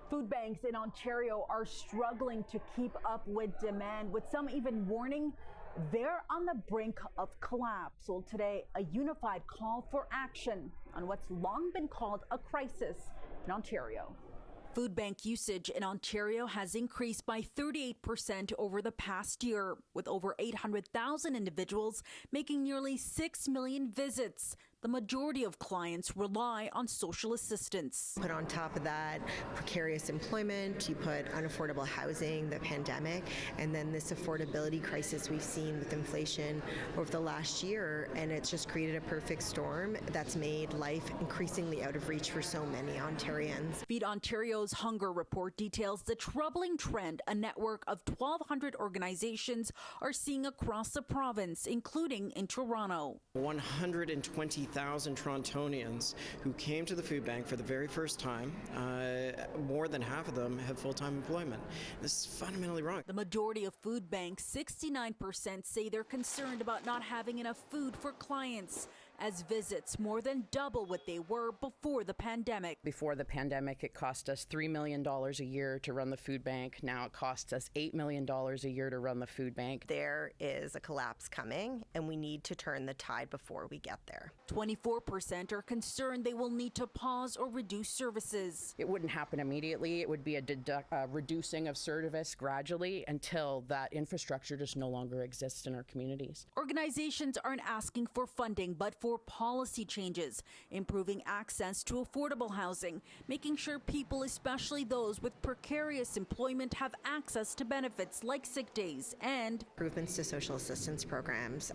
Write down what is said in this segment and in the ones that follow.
Food banks in Ontario are struggling to keep up with demand, with some even warning they're on the brink of collapse. Well, today, a unified call for action on what's long been called a crisis in Ontario. Food bank usage in Ontario has increased by 38% over the past year, with over 800,000 individuals making nearly 6 million visits. The majority of clients rely on social assistance. Put on top of that precarious employment, you put unaffordable housing, the pandemic, and then this affordability crisis we've seen with inflation over the last year, and it's just created a perfect storm that's made life increasingly out of reach for so many Ontarians. Feed Ontario's Hunger Report details the troubling trend a network of 1,200 organizations are seeing across the province, including in Toronto. 120,000 Torontonians who came to the food bank for the very first time. More than half of them have full-time employment. This is fundamentally wrong. The majority of food banks, 69%, say they're concerned about not having enough food for clients, as visits more than double what they were before the pandemic. Before the pandemic, it cost us $3 million a year to run the food bank. Now it costs us $8 million a year to run the food bank. There is a collapse coming, and we need to turn the tide before we get there. 24% are concerned they will need to pause or reduce services. It wouldn't happen immediately. It would be a reducing of service gradually until that infrastructure just no longer exists in our communities. Organizations aren't asking for funding, but for policy changes, improving access to affordable housing, making sure people, especially those with precarious employment, have access to benefits like sick days and improvements to social assistance programs.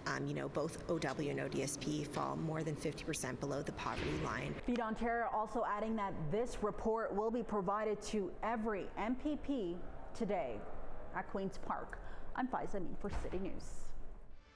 Both OW and ODSP fall more than 50% below the poverty line. Feed Ontario also adding that this report will be provided to every MPP today at Queen's Park. I'm Faiza Amin for City News.